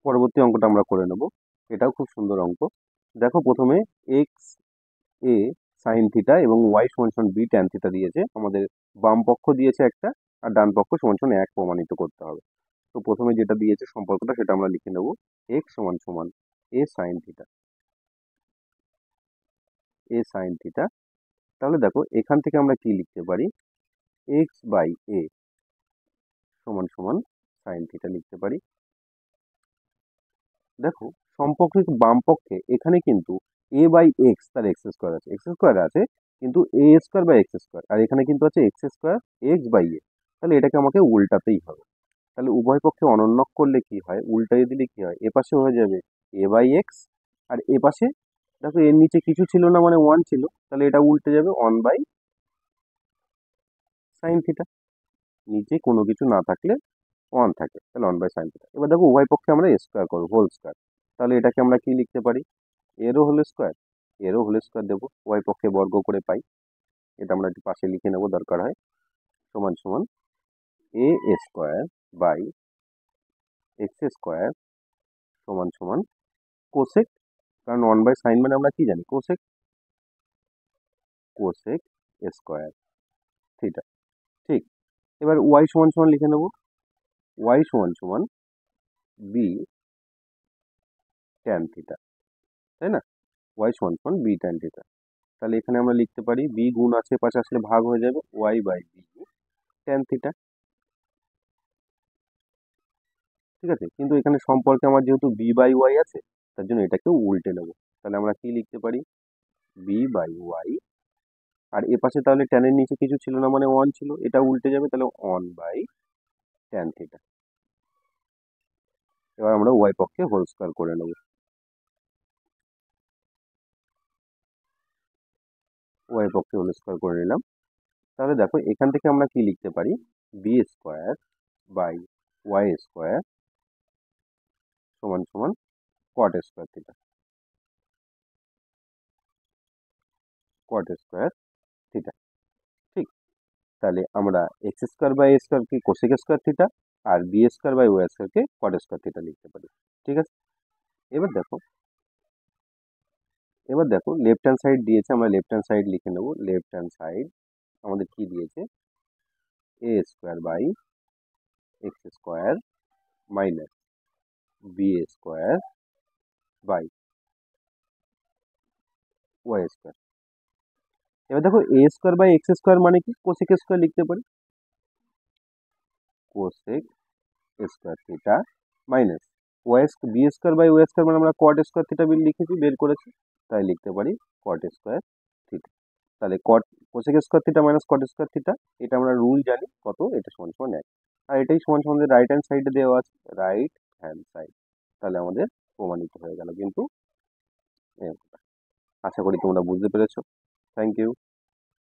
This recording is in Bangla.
পরবর্তী অঙ্কটা আমরা করে নেব। এটাও খুব সুন্দর অঙ্ক। দেখো প্রথমে এক্স এ সাইন থিটা এবং ওয়াই সমান সমান বি ট্যান থিটা দিয়েছে আমাদের। বাম পক্ষ দিয়েছে একটা, আর ডান পক্ষ সমান সমান এক প্রমাণিত করতে হবে। তো প্রথমে যেটা দিয়েছে সম্পর্কটা সেটা আমরা লিখে নেব। এক্স সমান সমান এ সাইন থিটা, এ সাইন থিটা। তাহলে দেখো এখান থেকে আমরা কি লিখতে পারি, এক্স বাই এ সমান সমান সাইন থিটা লিখতে পারি। দেখো সম্পর্কের বাম পক্ষে এখানে কিন্তু এ বাই এক্স তার এক্স স্কোয়ার আছে, এক্স স্কোয়ার আছে, কিন্তু এ স্কোয়ার বাই এক্স স্কোয়ার, আর এখানে কিন্তু আছে এক্স স্কোয়ার এক্স বাই এ। তাহলে এটাকে আমাকে উল্টাতেই হবে। তাহলে উভয় পক্ষে অনন্যক করলে কি হয়, উল্টাই দিলে কি হয়, এ পাশে হয়ে যাবে এ বাই এক্স, আর এ পাশে দেখো এর নিচে কিছু ছিল না মানে ওয়ান ছিল, তাহলে এটা উল্টে যাবে ওয়ান বাই সাইন থিটা। নিচে কোনো কিছু না থাকলে ওয়ান থাকে, তাহলে ওয়ান বাই সাইন থিটা। এবার দেখো উভয় পক্ষে আমরা স্কোয়ার করবো, হোল স্কোয়ার। তাহলে এটাকে আমরা কি লিখতে পারি, এরও হোল স্কোয়ার, এরও হোল স্কোয়ার দেবো, উভয় পক্ষে বর্গ করে পাই। এটা আমরা একটু পাশে লিখে নেবো দরকার হয়। সমান সমান এ স্কোয়ার বাই এক্স স্কোয়ার সমান সমান কোসেক, কারণ ওয়ান বাই সাইন মানে আমরা কি জানি, কোসেক, কোসেক স্কোয়ার থিটা। ঠিক। এবার ওয়াই সমান সমান লিখে নেব, ওয়াই সমান সমান বি ট্যান থিটা, তাই না? ওয়াই সমান সমান বি ট্যান থিটা। তাহলে এখানে আমরা লিখতে পারি বি গুণ আছে, পাশে আসলে ভাগ হয়ে যাবে, y by b tan theta. ঠিক আছে, কিন্তু এখানে সম্পর্কে আমার যেহেতু বি বাই ওয়াই আছে, তার জন্য এটাকেও উল্টে নেব। তাহলে আমরা কি লিখতে পারি, বি বাই ওয়াই, আর এ পাশে তাহলে ট্যানের নিচে কিছু ছিল না মানে ওয়ান ছিল, এটা উল্টে যাবে, তাহলে ওয়ান বাই ট্যান থিটা। এবার আমরা ওয়াই পক্ষে হোল স্কোয়ার করে নেব, ওয়াই পক্ষে হোল স্কোয়ার করে নিলাম। তাহলে দেখো এখান থেকে আমরা কি লিখতে পারি, B square by Y square সমান সমান cot square theta, cot square theta. ঠিক। তাহলে আমরা এক্স স্কোয়ার বাই এ স্কোয়ারকে কোসেক স্কোয়ার থিটা, আর বি স্কোয়ার বাই ওয়াই স্কোয়ারকে কট স্কোয়ার থিটা লিখতে পারি। ঠিক আছে। এবার দেখো, এবার দেখো লেফট হ্যান্ড সাইড দিয়েছে, আমরা লেফট হ্যান্ড সাইড লিখে নেব। লেফট হ্যান্ড সাইড আমাদের কি দিয়েছে, A square by X square minus B square by Y square. এবার দেখো A square by X square মানে কি, কোসেক স্কোয়ার লিখতে পারি, cosec square theta minus Y B square by Y square মানে আমরা কট স্কোয়ার থিটা বিল লিখেছি, বের করেছি, তাই লিখতে পারি কট স্কোয়ার থিটা। তাহলে cot cosec square theta minus cot square theta, এটা আমরা রুল জানি কত, এটা সমান সমান এক। আর এটাই সমান সমান রাইট হ্যান্ড সাইডে দেওয়া আছে, রাইট হ্যান্ড সাইড। তাহলে আমাদের প্রমাণিত হয়ে গেল কিন্তু এই অঙ্কটা। আশা করি তোমরা বুঝতে পেরেছো। Thank you.